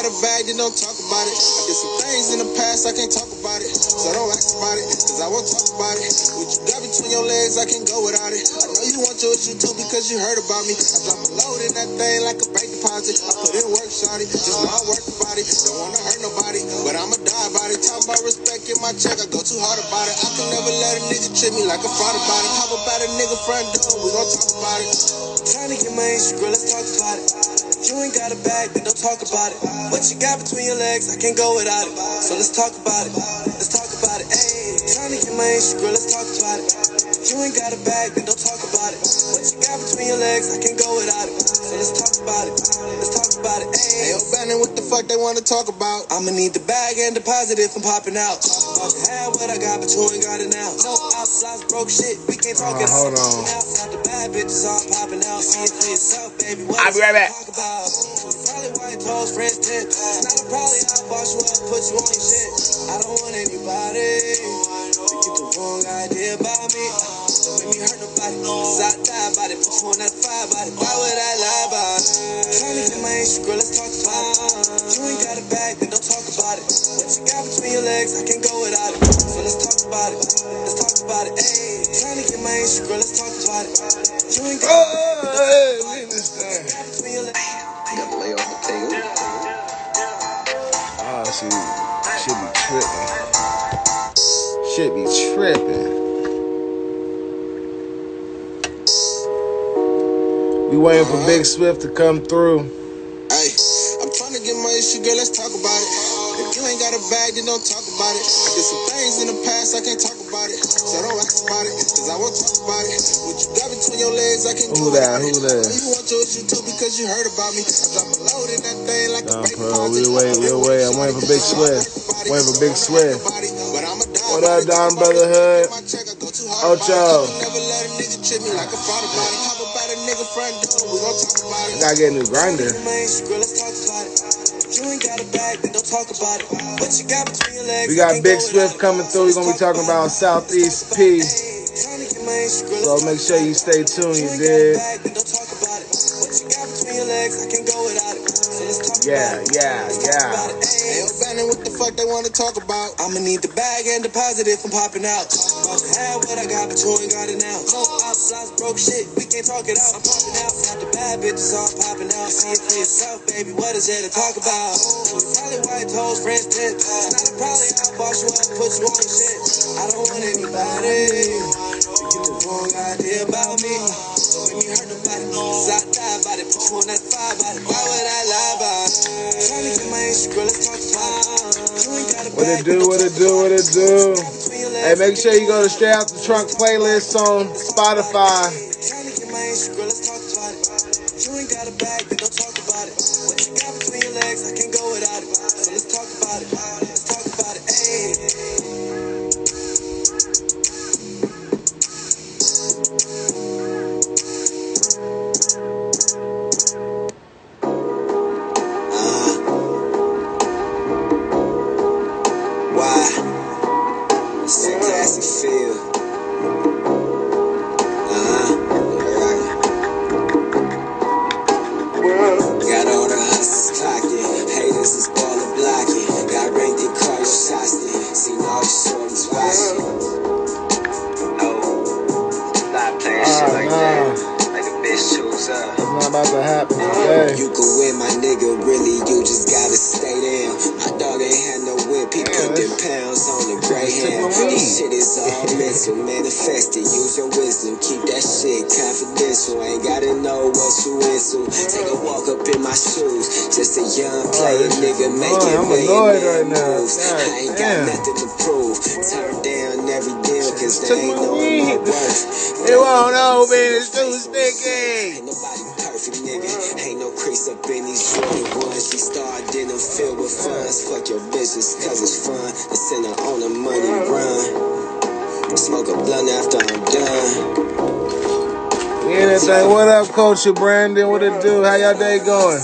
got a bag, then don't talk about it. I did some things in the past, I can't talk about it. So don't ask about it, cause I won't talk about it. What you got between your legs, I can't go without it. I know you want your issue too because you heard about me. I drop a load in that thing like a bank deposit. I put in work, shawty, just know I work about it. Don't wanna hurt nobody, but I'ma die about it. Talking about respect in my check, I go too hard about it. I can never let a nigga treat me like a fraud about it. Pop about a nigga front door, we gon' talk about it. Trying to get my issue, girl, let's talk about it. You ain't got a bag, then don't talk about it. What you got between your legs, I can't go without it. So let's talk about it. Let's talk about it. Ayy, trying to get my issue, girl, let's talk about it. You ain't got a bag, then don't talk about it. What you got between your legs, I can't go without it. So let's talk about it. Let's talk about it. Ayy, hey, yo, Bannon, what the fuck they wanna talk about? I'ma need the bag and deposit if I'm popping out. I can have what I got, but you ain't got it now. No outside broke shit, we can't talk it out. Hold on. Outside the bad bitches all popping out. See it for yourself, baby. What I'll be right back. Probably why you told friends tip. It's not a probably I'll boss you up, put you on your shit. I don't want anybody to get the wrong idea about me. Don't make me hurt nobody, cause I die about it. Put you on that fire about it. Why would I lie about it? Trying to get my issue, girl, let's talk about it. You ain't got a bag, then don't talk about it. What you got between your legs, I can't go without it. So let's talk about it. Let's talk about it. Ayy, trying to get my issue, girl, let's talk about it. You ain't got a bag, between your legs. Got to lay off the table. Oh, should be tripping. Should be tripping. We waiting for Big Swift to come through. Hey, I'm trying to get my issue, girl, let's talk about it. If you ain't got a bag, then don't talk about it. I did some things in the past, I can't talk about it. So don't ask about it, cause I won't talk about it. What you got between your legs, I can't Who go that? about it. Who that? You want your issue too because you heard about me. I drop a load in that thing like a bank Bro, deposit. we'll wait. I'm waiting for Big Swift. Waiting for Big Swift. What up, Don Brotherhood? Ocho. I gotta get a new grinder. We got Big Swift coming through. We're gonna be talking about Southeast P. So make sure you stay tuned, you dig? Yeah. Hey, yo, Bannon, what the fuck they wanna talk about? I'ma need the bag and deposit if I'm popping out. I can have what I got, but you ain't got it now. No outside broke shit, we can't talk it out. I'm popping out, not the bad bitches all popping out. See it for yourself, baby, what is there to talk about? Probably why you told friends tip. It's not a probably I'll boss you up, put you on your shit. I don't want anybody to get the wrong idea about me. Don't make me hurt nobody, cause I die about it. Put you on that fire about it. Why would I lie about it? Trying to get my issue, girl, let's talk about it. You ain't got a What it do? Hey, make sure you go to Straight Out the Trunk playlist on Spotify. Trying to get my issue, girl, let's talk about it. You ain't got a bag, then don't talk about it. What you got between your legs, I can't go without it. So let's talk about it. Let's talk about it. Ayy. About to happen today. You can win, my nigga, really, you just gotta stay down. My dog ain't had no whip, he put them pounds on the Greyhound. This shit is all mental, manifested, use your wisdom, keep that shit confidential. Ain't gotta know what you into. Take a walk up in my shoes, just a young player, nigga, making million moves. I ain't got nothing to prove. Turn down every deal, cause they ain't knowing my worth. It won't open, it's too sticky. Ain't nobody perfect, nigga. Ain't no crease up in these Jordan ones. She started in them filled with funds. Fuck your bitches, cause it's fun. The center on the money run. Smoke a blunt after I'm done. Anything. What up, Coach Brandon? What it do? How y'all day going?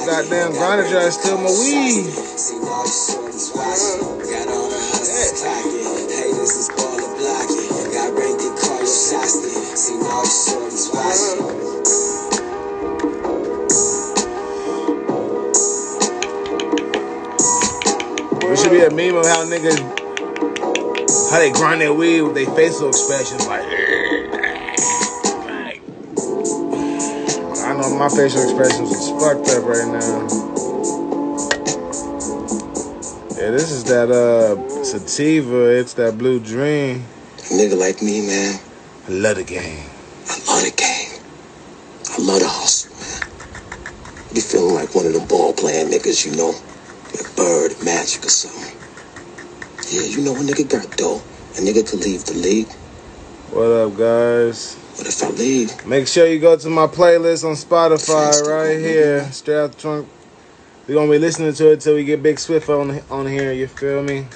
Goddamn grinder trying to steal my weed. It should be a meme of how niggas, how they grind their weed with their facial expressions, like. I know my facial expressions is fucked up right now. Yeah, this is that sativa. It's that Blue Dream. A nigga like me, man. I love the game. I love the game. I love the hustle, man. Be feeling like one of them ball playing niggas, you know, like Bird, Magic or something. Yeah, you know a nigga got dough. A nigga could leave the league. What up, guys? But if I leave, make sure you go to my playlist on Spotify right here. Straight out the trunk. We're gonna be listening to it till we get Big Swift on here. You feel me?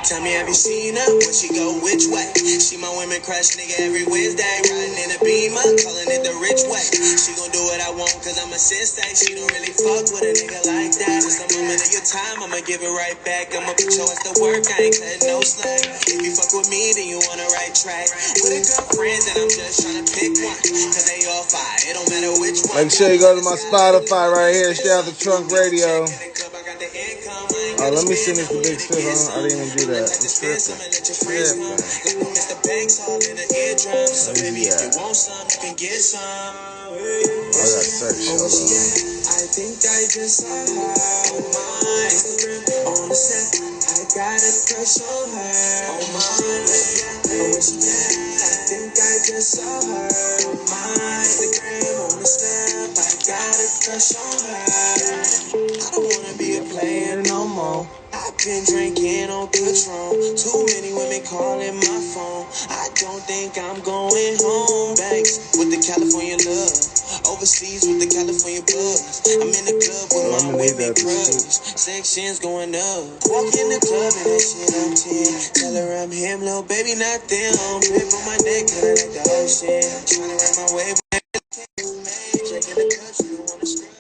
Tell me, have you seen her? When she go which way? She my women crush nigga every Wednesday. Riding in a Beamer, calling it the rich way. She gon' do what I want cause I'm a sensei. She don't really fuck with a nigga like that. Just a moment of your time, I'ma give it right back. I'ma put your ass to work, I ain't cutting no slack. If you fuck with me, then you on the right track. With a girlfriend, then I'm just tryna pick one. Cause they all fire, it don't matter which one. Make sure you go to my Spotify right here. Straight out the trunk radio. Let me send this to Big Swift. I didn't even do that. I'm tripping. I got search. Hold on. I think I just saw her on my Instagram. On the set, I got a crush on her. On my where she at? I think I just saw her on my Instagram. On the step, I got a crush on her. I don't wanna be a player no more. I've been drinking on Patron. Too many women calling my phone. I don't think I'm going home. Banks with the California love. Overseas with the California buzz. I'm in the club with my women crush. Sections going up. Walk in the club and that shit I'm 10. Tell her I'm him, little baby, not them. Grip on my neck, kinda like the ocean. Tryna ride my wave. Checking the cups, you don't wanna scrub.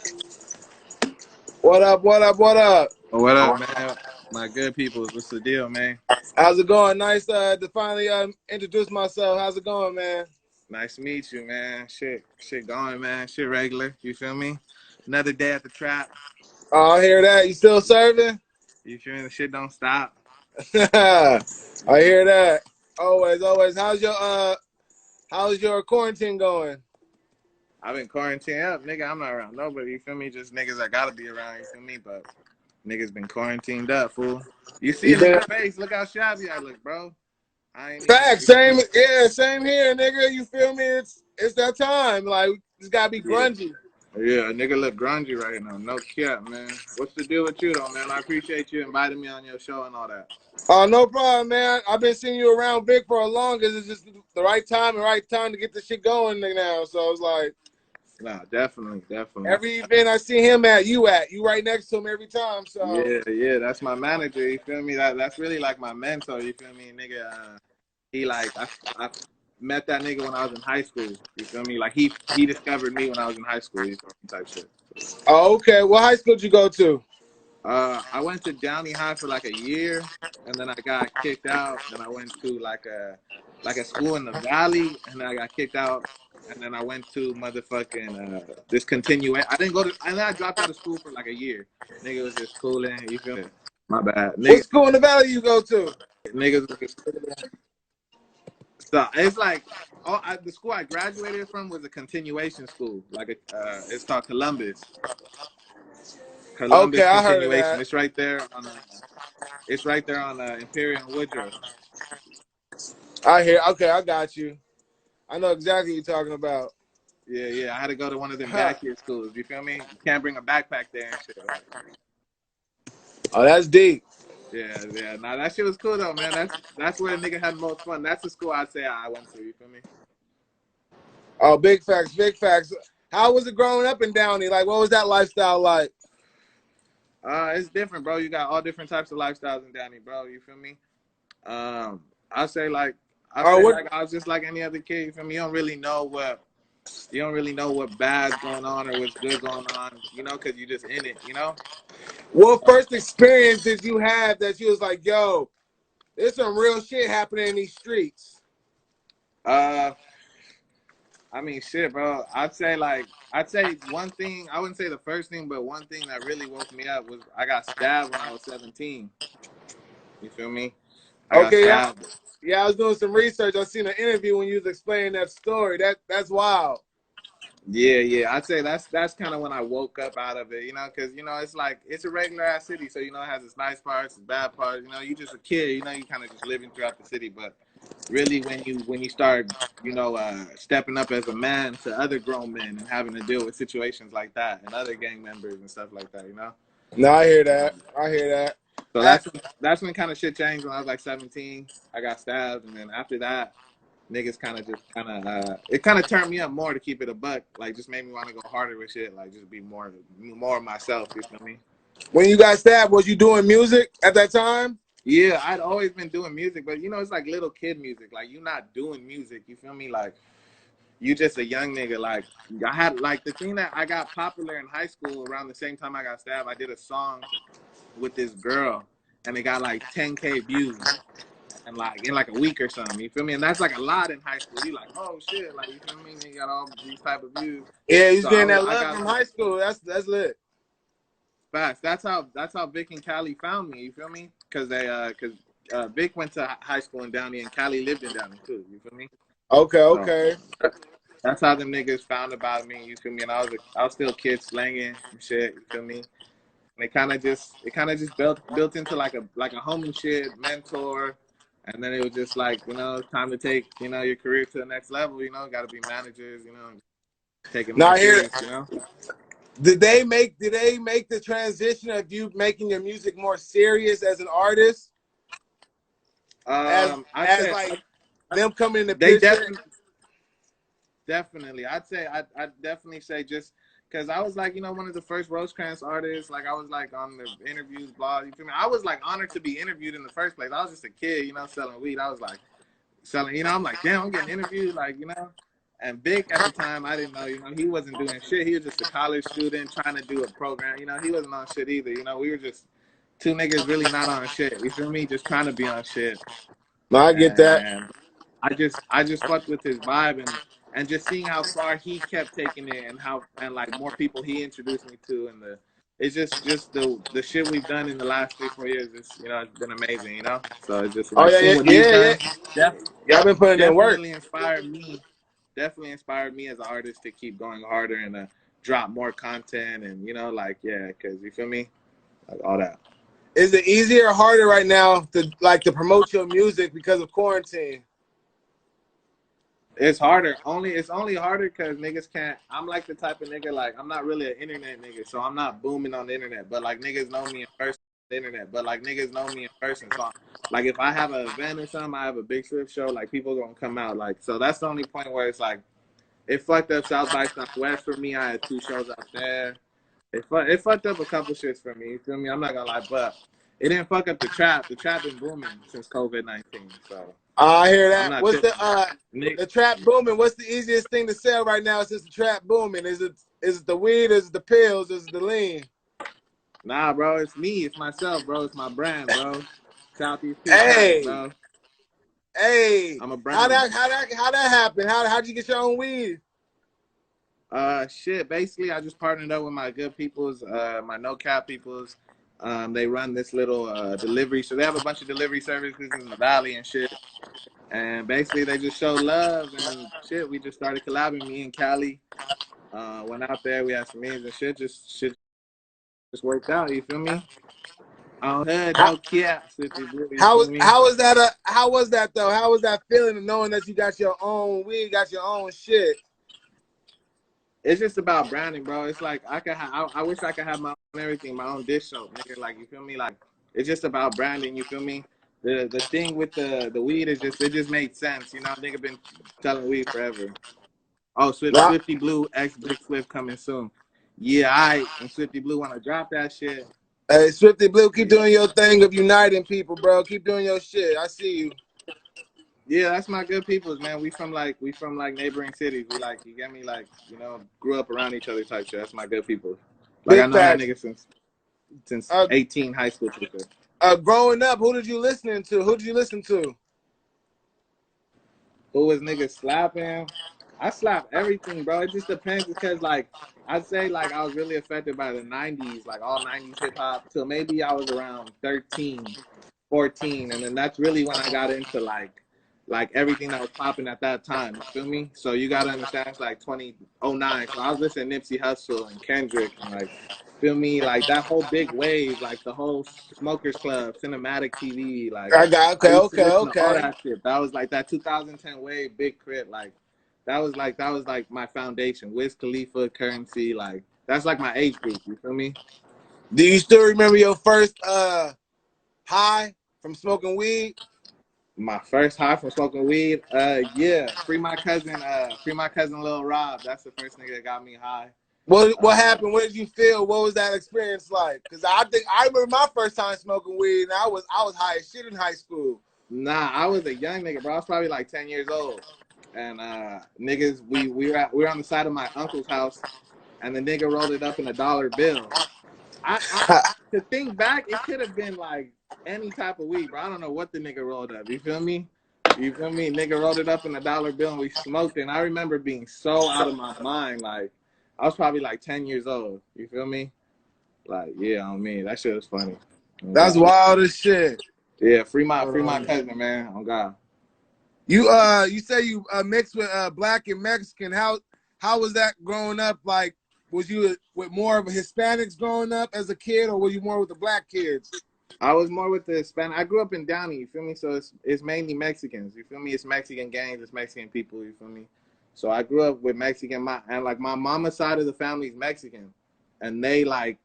What up, what up, what up? What up, man? My good people, what's the deal, man? How's it going? Nice to finally introduce myself. How's it going, man? Nice to meet you, man. Shit going, man. Shit regular, you feel me? Another day at the trap. Oh, I hear that. You still serving? You feel me? The shit don't stop. I hear that. Always, always. How's your quarantine going? I've been quarantined up, nigga. I'm not around nobody, you feel me? Just niggas I gotta be around, you feel me? But niggas been quarantined up, fool. You see it in my face. Look how shabby I look, bro. Facts, same here, nigga. You feel me? It's that time. Like, it's gotta be grungy. Yeah, nigga look grungy right now. No cap, man. What's the deal with you though, man? I appreciate you inviting me on your show and all that. Oh, no problem, man. I've been seeing you around Vic for a long, cause it's just the right time to get this shit going now. So it's like, nah, definitely. Every event I see him at, you right next to him every time. So yeah, that's my manager. You feel me? That's really like my mentor. You feel me, nigga? He like I met that nigga when I was in high school. You feel me? Like he discovered me when I was in high school. You feel me? Type shit. Oh, okay. What high school did you go to? I went to Downey High for like a year, and then I got kicked out. Then I went to like a school in the Valley, and then I got kicked out. And then I went to motherfucking discontinue. I didn't go to. And then I dropped out of school for like a year. Nigga was just cooling. You feel me? My bad. What school in the Valley you go to? Niggas was just cooling. So it's like the school I graduated from was a continuation school. Like it's called Columbus. Columbus okay, I continuation. heard of that. It's right there on Imperial and Woodruff. I hear. Okay, I got you. I know exactly what you're talking about. Yeah. I had to go to one of them backyard schools. You feel me? You can't bring a backpack there and shit. Right? Oh, that's deep. Yeah. Nah, that shit was cool though, man. That's where the nigga had the most fun. That's the school I'd say I went to. You feel me? Oh, big facts, big facts. How was it growing up in Downey? Like, what was that lifestyle like? It's different, bro. You got all different types of lifestyles in Downey, bro. You feel me? I say like I was just like any other kid. You feel me? You don't really know what You don't really know what bad's going on or what's good going on, you know, because you're just in it, you know. What first experience did you have that you was like, yo, there's some real shit happening in these streets? I mean, shit, bro. I'd say one thing. I wouldn't say the first thing, but one thing that really woke me up was I got stabbed when I was 17. You feel me? I got Okay, yeah. stabbed. Yeah, I was doing some research. I seen an interview when you was explaining that story. That's wild. Yeah. I'd say that's kind of when I woke up out of it, you know, because you know it's like it's a regular ass city, so you know it has its nice parts, its bad parts. You know, you just a kid, you know, you kind of just living throughout the city, but really when you start, you know, stepping up as a man to other grown men and having to deal with situations like that and other gang members and stuff like that, you know. No, I hear that. I hear that. So that's when kind of shit changed when I was like 17. I got stabbed, and then after that, niggas it kind of turned me up more to keep it a buck. Like just made me want to go harder with shit. Like just be more of myself. You feel me? When you got stabbed, was you doing music at that time? Yeah, I'd always been doing music, but you know it's like little kid music. Like you not doing music. You feel me? Like you just a young nigga. Like I had like the thing that I got popular in high school around the same time I got stabbed. I did a song with this girl, and it got like 10K views. And like in like a week or something, you feel me? And that's like a lot in high school. You like, oh shit, like you feel me? You got all these type of views. Yeah, he's So getting that I love got from like high school. That's lit. fast. That's how Vic and Callie found me. You feel me? Because Vic went to high school in Downey and Callie lived in Downey too. You feel me? So Okay. that's how them niggas found about me. You feel me? And I was still a kid slanging and shit. You feel me? And it kind of just built into like a homie shit, mentor. And then it was just like, you know, it's time to take, you know, your career to the next level, you know, got to be managers, you know, take it more Now here, serious, you know. did they make the transition of you making your music more serious as an artist? As I'd say like them coming in the they picture? definitely. I'd definitely say just because I was like, you know, one of the first Rosecrans artists. Like I was like on the interviews, blah. You feel me? I was like honored to be interviewed in the first place. I was just a kid, you know, selling weed. I was like selling, you know, I'm like, damn, I'm getting interviewed, like, you know. And Vic at the time, I didn't know, you know, he wasn't doing shit. He was just a college student trying to do a program. You know, he wasn't on shit either. You know, we were just two niggas really not on shit. You feel me? Just trying to be on shit. No, I get that. And I just fucked with his vibe and just seeing how far he kept taking it and like more people he introduced me to and it's just the shit we've done in the last 3-4 years. It's, you know, it's been amazing. You know, so it's just Oh like seeing what he's done. yeah. Y'all been putting in work. Definitely inspired me. Definitely inspired me as an artist to keep going harder and drop more content and, you know, like, yeah, because you feel me, like all that. Is it easier or harder right now to promote your music because of quarantine? It's harder. It's only harder because niggas can't. I'm like the type of nigga, like I'm not really an internet nigga, so I'm not booming on the internet. But like niggas know me in person on the internet. But like niggas know me in person. So like if I have an event or something, I have a Big Swift show, like people gonna come out. Like so that's the only point where it's like it fucked up South by Southwest for me. I had 2 shows out there. It fucked up a couple shits for me. You feel me? I'm not gonna lie, but it didn't fuck up the trap. The trap been booming since COVID-19. So I hear I'm that. not What's tripping. the trap booming? What's the easiest thing to sell right now since the trap booming? Is it the weed? Is it the pills? Is it the lean? Nah, bro, it's me. It's myself, bro. It's my brand, bro. Southeast P Hey, bro. hey, I'm a brand. How that happen? How'd you get your own weed? Shit. Basically, I just partnered up with my good peoples, my no cap peoples. They run this little delivery. So they have a bunch of delivery services in the valley and shit. And basically, they just show love and shit. We just started collabing. Me and Cali went out there. We had some meetings and shit. Just worked out. You feel me? On hood, no cap. You feel me? How was that though? How was that feeling of knowing that you got your own weed, got your own shit? It's just about branding, bro. It's like I wish I could have my own everything, my own dish soap, nigga. Like you feel me? Like it's just about branding. You feel me? The thing with the weed is just it just made sense. You know, nigga been selling weed forever. Oh, Swifty Blue X Big Swift coming soon. Yeah, and Swifty Blue wanna drop that shit. Hey, Swifty Blue, keep doing your thing of uniting people, bro. Keep doing your shit. I see you. Yeah, that's my good peoples, man. We from like neighboring cities. We like, you get me, like, you know, grew up around each other type shit. That's my good people. Like I Big know that facts. nigga since 18 high school type shit. Growing up, who did you listen to? Who did you listen to? Who was niggas slapping? I slap everything, bro. It just depends because like I'd say like I was really affected by the 90s, like all 90s hip hop till maybe I was around 13, 14, and then that's really when I got into like everything that was popping at that time. You feel me? So you gotta understand it's like 2009. So I was listening to Nipsey Hussle and Kendrick and like feel me, like that whole big wave, like the whole Smokers Club, cinematic TV, like I got I used to listen to all okay. that shit. That was like that 2010 wave, Big Crit, like that was like my foundation. Wiz Khalifa, Currency, like that's like my age group. You feel me? Do you still remember your first high from smoking weed? My first high from smoking weed, yeah, free my cousin, Lil Rob. That's the first nigga that got me high. What happened? What did you feel? What was that experience like? Because I think I remember my first time smoking weed, and I was high as shit in high school. Nah, I was a young nigga, bro. I was probably like 10 years old, and niggas, we were on the side of my uncle's house, and the nigga rolled it up in $1 bill. I to think back, it could have been like any type of weed, bro. I don't know what the nigga rolled up. You feel me? You feel me? Nigga rolled it up in $1 bill and we smoked it. And I remember being so out of my mind. Like I was probably like 10 years old. You feel me? Like, yeah, on me. That shit was funny. Oh, That's God. wild as shit. Yeah, free my cousin, man. Oh God. You say you mixed with black and Mexican. How was that growing up? Like, was you with more of a Hispanics growing up as a kid, or were you more with the black kids? I was more with the Hispanic. I grew up in Downey, you feel me? So it's mainly Mexicans, you feel me? It's Mexican gangs, it's Mexican people, you feel me? So I grew up with Mexican, and like my mama's side of the family is Mexican, and they like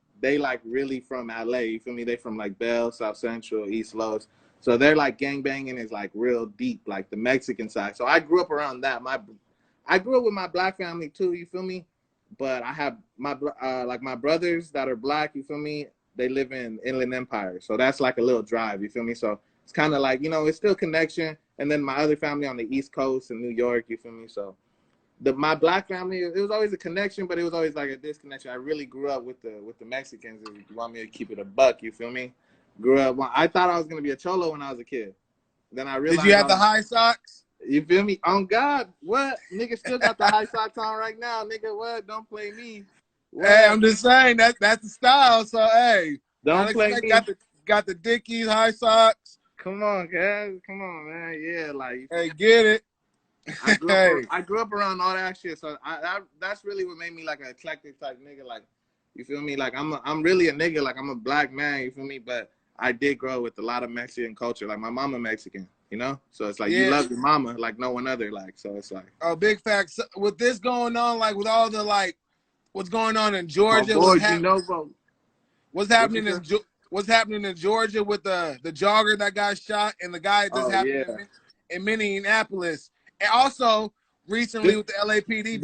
really from LA, you feel me? They from like Bell, South Central, East Los. So they're like gang banging is like real deep, like the Mexican side. So I grew up around that. I grew up with my black family too, you feel me? But I have my like my brothers that are black, you feel me? They live in Inland Empire, so that's like a little drive. You feel me? So it's kind of like, you know, it's still connection. And then my other family on the East Coast in New York. You feel me? So my black family, it was always a connection, but it was always like a disconnection. I really grew up with the Mexicans. If you want me to keep it a buck, you feel me? Grew up. I thought I was gonna be a cholo when I was a kid. Then I realized. Did you have the high socks? You feel me? On God, what? Nigga still got the high socks on right now. Nigga, what? Don't play me. What? Hey, I'm just saying that's the style. So hey, don't play me. Got the Dickies high socks. Come on, guys. Come on, man. Yeah, like. Hey, get it. I grew up around all that shit, so that's really what made me like an eclectic type nigga. Like, you feel me? Like I'm really a nigga. Like I'm a black man. You feel me? But I did grow up with a lot of Mexican culture. Like my mama Mexican. You know, so it's like you love your mama like no one other. Like, so it's like. Oh, big facts. With this going on, like with all the like, what's going on in Georgia? What's happening? What's happening in Georgia with the jogger that got shot and the guy that just happened in Minneapolis, and also recently with the LAPD.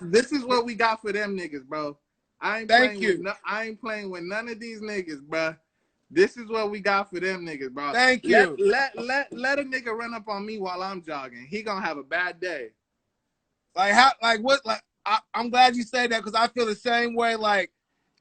This is what we got for them niggas, bro. I ain't playing with none of these niggas, bro. This is what we got for them niggas, bro. Thank you. Let a nigga run up on me while I'm jogging. He gonna have a bad day. Like how? Like what? Like I'm glad you say that because I feel the same way. Like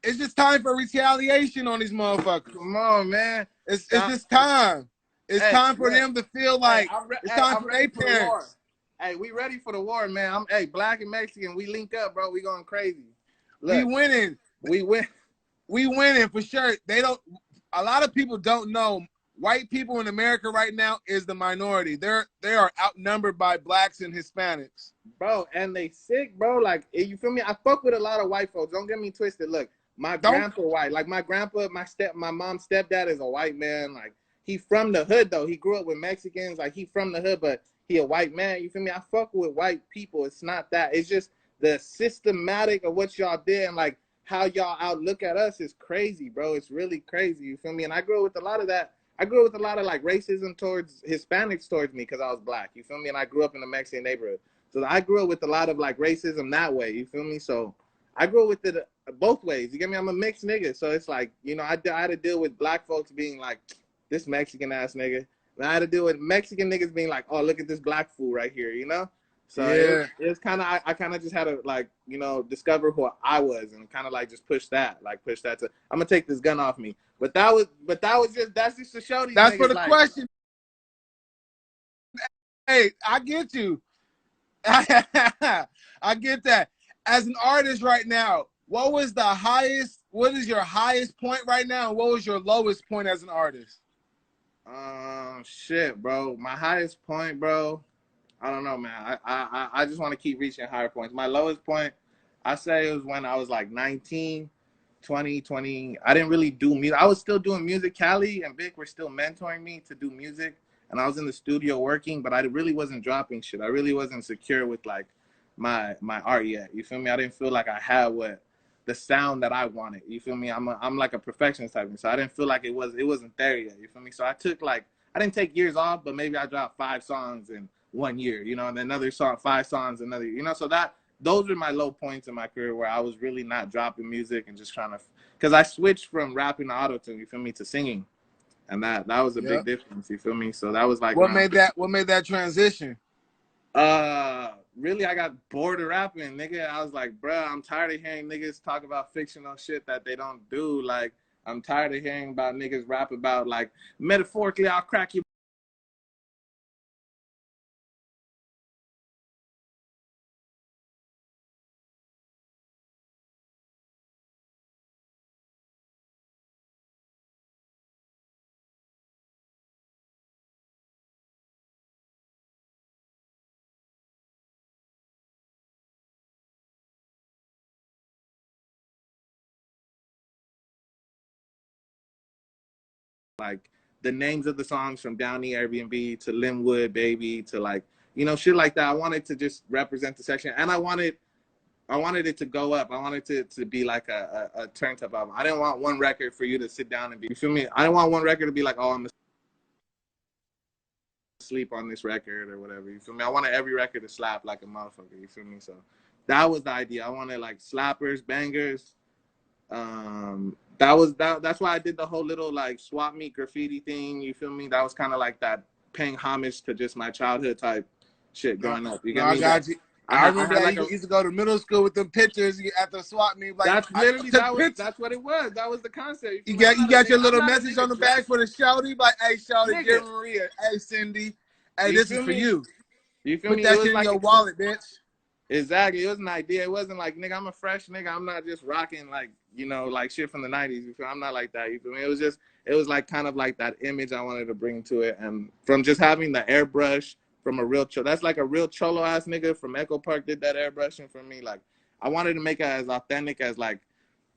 it's just time for retaliation on these motherfuckers. Come on, man. It's just time. It's time for them to feel like it's time for their parents. Hey, we ready for the war, man. Black and Mexican, we link up, bro. We going crazy. Look, we winning. We winning for sure. A lot of people don't know white people in America right now is the minority. They are outnumbered by blacks and Hispanics. Bro, and they sick, bro. Like, you feel me? I fuck with a lot of white folks. Don't get me twisted. Look, my grandpa white. Like my grandpa, my mom's stepdad is a white man. Like he from the hood though. He grew up with Mexicans. Like he from the hood, but he a white man. You feel me? I fuck with white people. It's not that. It's just the systematic of what y'all did and like how y'all outlook at us is crazy, bro. It's really crazy. You feel me? And I grew up with a lot of that. I grew up with a lot of like racism towards Hispanics towards me because I was black. You feel me? And I grew up in a Mexican neighborhood. So I grew up with a lot of like racism that way. You feel me? So I grew up with it both ways. You get me? I'm a mixed nigga. So it's like, you know, I had to deal with black folks being like, this Mexican ass nigga. And I had to deal with Mexican niggas being like, "Oh, look at this black fool right here," you know. So Yeah. it was kind of I kind of just had to like discover who I was and kind of like just push that to I'm gonna take this gun off me. But that's just to show these That's for niggas the like question. Hey, I get you. I get that. As an artist right now, what is your highest point right now, and what was your lowest point as an artist? shit, bro. My highest point, bro. I don't know, man. I just want to keep reaching higher points. My lowest point, I say, it was when I was like 19, 20. I didn't really do music. I was still doing music. Callie and Vic were still mentoring me to do music. And I was in the studio working, but I really wasn't dropping shit. I really wasn't secure with like my art yet. You feel me? I didn't feel like I had the sound that I wanted. You feel me? I'm like a perfectionist type, so I didn't feel like it wasn't there yet. You feel me? So I didn't take years off, but maybe I dropped 5 songs in 1 year, and then another song, 5 songs another year, so those were my low points in my career where I was really not dropping music and just trying to, because I switched from rapping to auto-tune, you feel me, to singing, and that was a big Yep. difference, you feel me. So that was like What around made that transition? really, I got bored of rapping, nigga. I was like, bruh, I'm tired of hearing niggas talk about fictional shit that they don't do. Like, I'm tired of hearing about niggas rap about, like, metaphorically, I'll crack you. Like, the names of the songs from Downey Airbnb to Linwood Baby to, like, shit like that. I wanted to just represent the section, and I wanted it to go up. I wanted it to be like a turn up album. I didn't want one record for you to sit down and be, you feel me? I didn't want one record to be like, oh, I'm asleep on this record or whatever. You feel me? I wanted every record to slap like a motherfucker. You feel me? So that was the idea. I wanted like slappers, bangers. That's why I did the whole little like swap meet graffiti thing. You feel me? That was kind of like that, paying homage to just my childhood type shit growing up. You No, get I me? got you. I remember had that like you used to go to middle school with them pictures at the swap meet. Like, that's I literally took pictures. that's what it was. That was the concept. You Me? got your I'm little not a message on nigga the back dressed, for the shouty. Like, hey, shouty, nigga. dear Maria, hey, Cindy, hey, You this is feel for me? you. You feel Put me? It that was shit in like your wallet, bitch. exactly. It was an idea. It wasn't like, nigga, I'm a fresh nigga. I'm not just rocking like, like shit from the 90s. You feel? I'm not like that. You feel me? It was like kind of like that image I wanted to bring to it. And from just having the airbrush from a real that's like a real cholo ass nigga from Echo Park did that airbrushing for me. Like, I wanted to make it as authentic as like,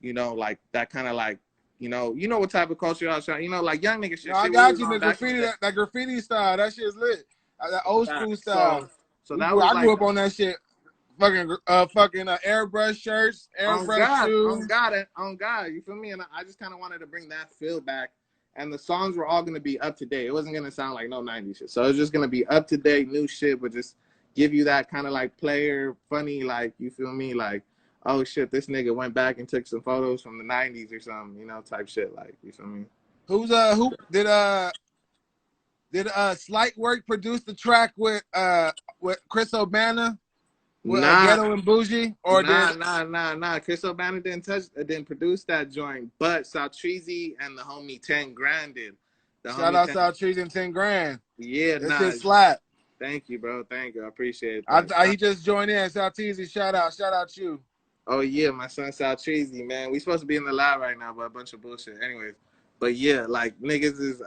like that kind of like, what type of culture I was trying, like young nigga No, shit, I shit we got was you. The on back in the graffiti, day. that graffiti style, that shit's lit. That old school So style. that was I like, grew up on that shit. Fucking airbrush shirts, airbrush on shoes. God, on God, you feel me? And I just kind of wanted to bring that feel back. And the songs were all gonna be up to date. It wasn't gonna sound like no '90s shit. So it was just gonna be up to date, new shit, but just give you that kind of like player, funny, like, you feel me? Like, oh shit, this nigga went back and took some photos from the '90s or something, type shit. Like, you feel me? Who did Slight Work produce the track with Chris O'Banna? With Nah, Ghetto and Bougie, or did nah. Chris O'Bannon didn't produce that joint, but Saltreezy and the homie 10 Grand did. The shout homie out 10, South Trees and 10 grand? yeah, That nah. shit slap. Thank you, bro. Thank you. I appreciate that. He just joined in. South Teasy, shout out you. Oh yeah, my son Saltreezy, man. We supposed to be in the lab right now, but a bunch of bullshit. Anyways, but yeah, like niggas is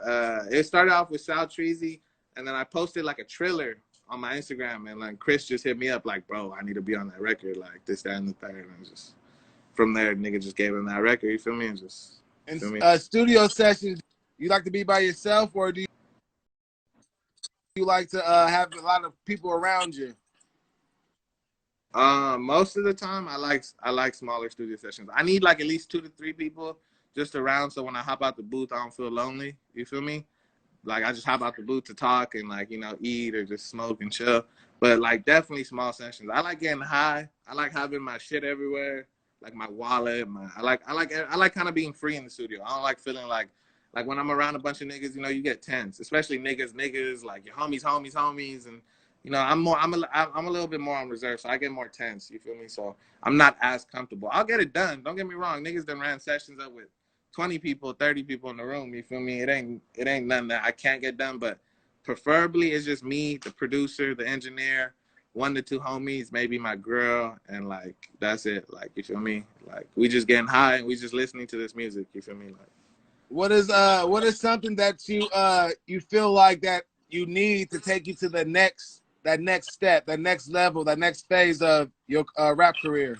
it started off with Saltreezy, and then I posted like a trailer on my Instagram, and like Chris just hit me up like, bro, I need to be on that record, like this, that, and the third, and just from there, nigga just gave him that record. You feel me? And just, And feel me? studio sessions, you like to be by yourself, or do you like to have a lot of people around you? Most of the time, I like smaller studio sessions. I need like at least 2 to 3 people just around, so when I hop out the booth, I don't feel lonely. You feel me? Like, I just hop out the booth to talk and like, eat or just smoke and chill. But like, definitely small sessions. I like getting high. I like having my shit everywhere, like my wallet. I like kind of being free in the studio. I don't like feeling like Like when I'm around a bunch of niggas, you know, you get tense, especially niggas, like your homies, and you know, I'm a little bit more on reserve, so I get more tense. You feel me? So I'm not as comfortable. I'll get it done. Don't get me wrong. Niggas done ran sessions up with 20 people, 30 people in the room. You feel me? It ain't nothing that I can't get done, but preferably it's just me, the producer, the engineer, 1 to 2 homies, maybe my girl, and like that's it. Like, you feel me? Like we just getting high and we just listening to this music. You feel me? Like what is something that you feel like that you need to take you to the next step, that next level, that next phase of your rap career?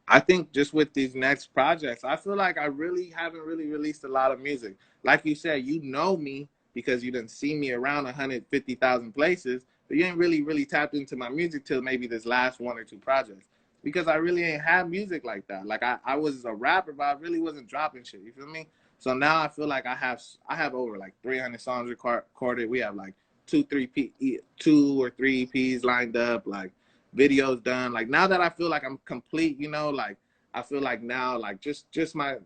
I think just with these next projects, I feel like I really haven't really released a lot of music. Like you said, you know me because you didn't see me around 150,000 places, but you ain't really tapped into my music till maybe this last 1 or 2 projects. Because I really ain't had music like that. Like I was a rapper, but I really wasn't dropping shit. You feel me? So now I feel like I have over like 300 songs recorded. We have like 2 or 3 EPs lined up. Like videos done. Like now that I feel like I'm complete, you know, like I feel like now like just my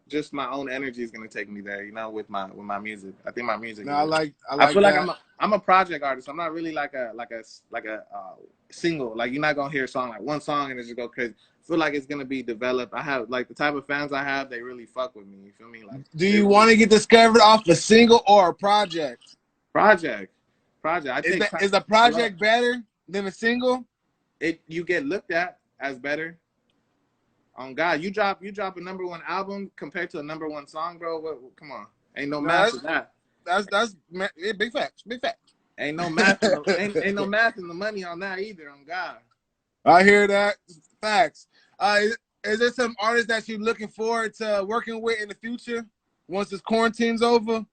own energy is gonna take me there, you know, with my music. I think my music No, is I I like feel like that. I'm a project artist. I'm not really like a single. Like you're not gonna hear a song like one song and it just go crazy. I feel like it's gonna be developed. I have like the type of fans I have, they really fuck with me. You feel me? Like Do they you really want to get discovered off a single or a project? project. Project. I take Is a slow. project better than a single? You get looked at as better. On God, you drop a #1 album compared to a #1 song, bro. Come on, ain't no No, math to that. yeah, big facts, big facts. Ain't no math in the ain't no math in the money on that either. On God. I hear that. Facts. Is there some artists that you're looking forward to working with in the future once this quarantine's over?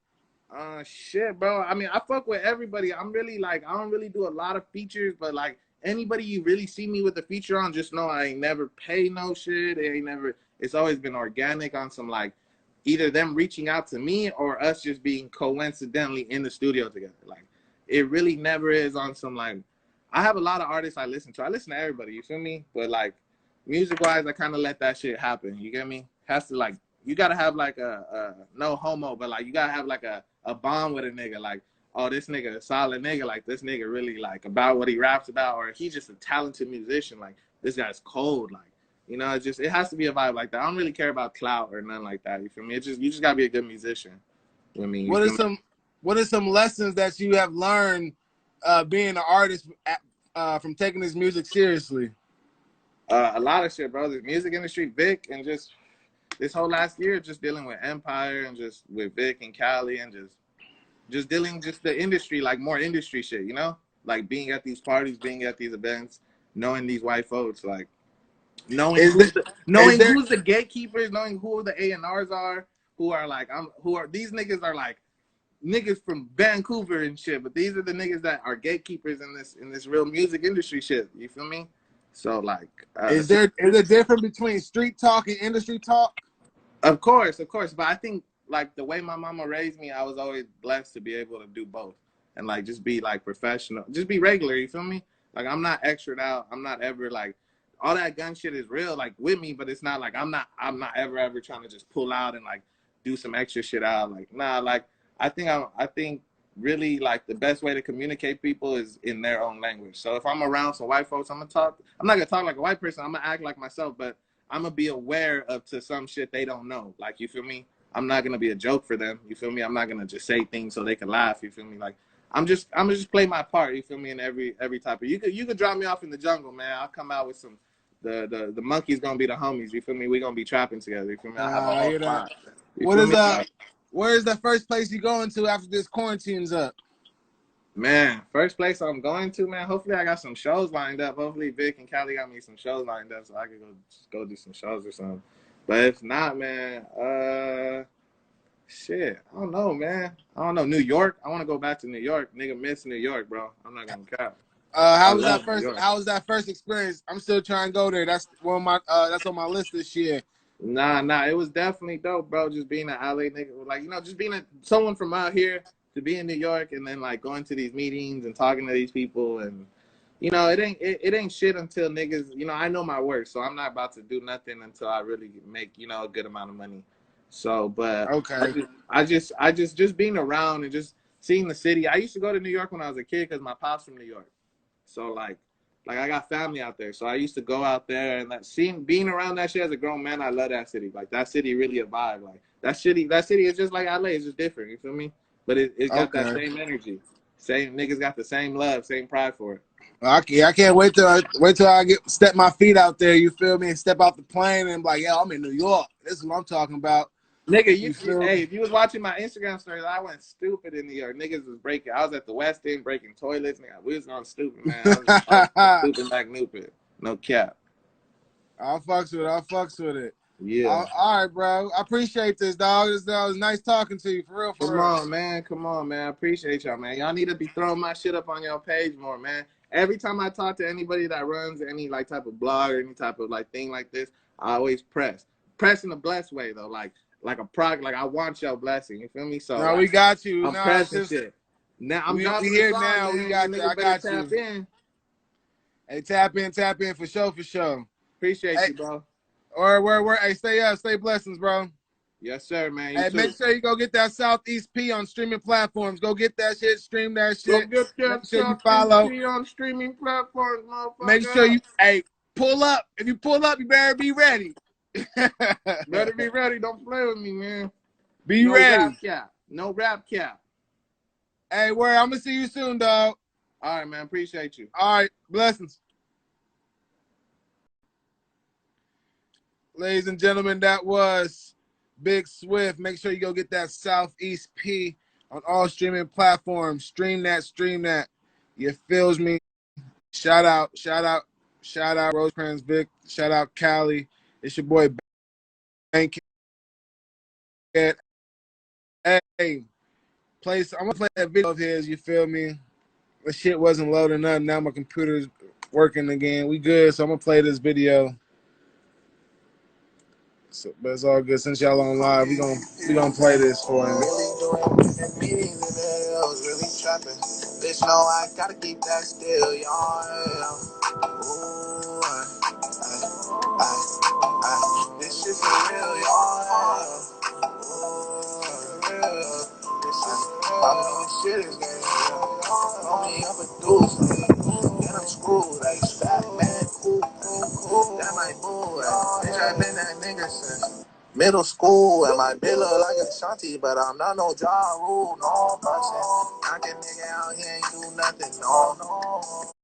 Shit, bro. I mean, I fuck with everybody. I'm really like, I don't really do a lot of features, but like anybody you really see me with a feature on, just know I ain't never pay no shit. It ain't never. It's always been organic on some like either them reaching out to me or us just being coincidentally in the studio together. Like it really never is on some like. I have a lot of artists I listen to. I listen to everybody. You feel me? But like music wise, I kind of let that shit happen. You get me? Has to like you gotta have like a no homo, but like you gotta have like a bond with a nigga. Like, oh, this nigga a solid nigga. Like this nigga really like about what he raps about, or he's just a talented musician. Like this guy's cold. Like, you know, it has to be a vibe like that. I don't really care about clout or nothing like that. You feel me? You just gotta be a good musician. I mean, you What are feel me? some lessons that you have learned being an artist from taking this music seriously? A lot of shit, bro. The music industry, Vic, and just this whole last year, just dealing with Empire and just with Vic and Cali and just dealing just the industry, like more industry shit, you know? Like being at these parties, being at these events, knowing these white folks, like knowing Is there, is knowing there who's the gatekeepers, knowing who the A&Rs are, who are these niggas are like niggas from Vancouver and shit, but these are the niggas that are gatekeepers in this real music industry shit. You feel me? So like is there a difference between street talk and industry talk? Of course. But I think like the way my mama raised me, I was always blessed to be able to do both and like just be like professional, just be regular. You feel me? Like I'm not extra out. I'm not ever like all that gun shit is real like with me, but it's not like I'm not ever trying to just pull out and like do some extra shit out. Like nah, like I think really like the best way to communicate people is in their own language. So if I'm around some white folks, I'm not gonna talk like a white person. I'm gonna act like myself, but I'm gonna be aware of to some shit they don't know. Like you feel me? I'm not gonna be a joke for them. You feel me? I'm not gonna just say things so they can laugh. You feel me? Like I'm gonna just play my part. You feel me? In every type of you could drop me off in the jungle, man. I'll come out with some the monkeys gonna be the homies. You feel me? We gonna be trapping together. You feel me? I have a I whole hear that. spot. You feel me? Like, Where is the first place you going to after this quarantine's up? man, first place I'm going to, man. Hopefully I got some shows lined up. Hopefully Vic and Cali got me some shows lined up so I could go do some shows or something. But if not, man, shit, I don't know, man. I don't know. New York. I want to go back to New York. Nigga miss New York, bro. I'm not gonna cap. I love New York. How was that first experience? I'm still trying to go there. That's that's on my list this year. Nah. It was definitely dope, bro. Just being an LA nigga, like just being someone from out here to be in New York, and then like going to these meetings and talking to these people, and it ain't shit until niggas. I know my worth, so I'm not about to do nothing until I really make a good amount of money. So, but Okay. I just being around and just seeing the city. I used to go to New York when I was a kid because my pop's from New York. So like I got family out there. So I used to go out there and being around that shit as a grown man. I love that city. Like that city really a vibe. Like that city is just like LA. It's just different. You feel me? But it got that Okay. same energy. Same niggas got the same love, same pride for it. Well, I can't wait till I step my feet out there. You feel me? And step off the plane and be like, yeah, I'm in New York. This is what I'm talking about. Nigga, You feel hey, me? if you was watching my Instagram stories, I went stupid in New York. Niggas was breaking. I was at the West End breaking toilets. Nigga, we was going stupid, man. I was stupid back stupid. No cap. I'll fucks with it. I'll fucks with it. Yeah. All right, bro. I appreciate this, dog. This was nice talking to you. For real, for Come real. on, man. Come on, man. I appreciate y'all, man. Y'all need to be throwing my shit up on your page more, man. Every time I talk to anybody that runs any like type of blog or any type of like thing like this, I always press. Press in a blessed way though, like a like I want your blessing. You feel me? So No, like we got you. I'm No, it's pressing just shit. Now I'm we dropping the here song, now. We man. You got you. niggas I better got tap you. in. Hey, tap in for sure, for sure. Appreciate Hey, you, bro. where? Hey, stay up, stay blessings, bro. Yes, sir, man. You Hey, too. make sure you go get that Southeast P on streaming platforms. Go get that shit, stream that Go shit. get that Make sure you Southeast follow. P on streaming platforms, Make sure motherfucker. you pull up. If you pull up, you better be ready. Better be ready. Don't play with me, man. Be No ready. rap cap. No rap cap. Hey, word, I'm gonna see you soon, dog. All right, man. Appreciate you. All right, blessings. Ladies and gentlemen, that was Big Swift. Make sure you go get that Southeast P on all streaming platforms. Stream that. You feels me? Shout out, Rosecrans Vic. Shout out Cali. It's your boy Bankhead. Hey, I'm gonna play that video of his. You feel me? The shit wasn't loading up. Now my computer's working again. We good, so I'm gonna play this video. So, but it's all good. Since y'all on live, we gonna play this for him. Really doing meetings in the hills, really trapping. Bitch, know I gotta keep that still, y'all. Ooh, this shit for real, y'all. Ooh, for real. This shit for real. I mean, this shit is getting real. Homie, I'm a dude, and I'm screwed. Like, fat man, cool. That my boo. Bitch, I been that nigga since middle school. And my bitch look like a shanty, but I'm not no Ja Rule, no person. Knocking nigga out here ain't do nothing, no.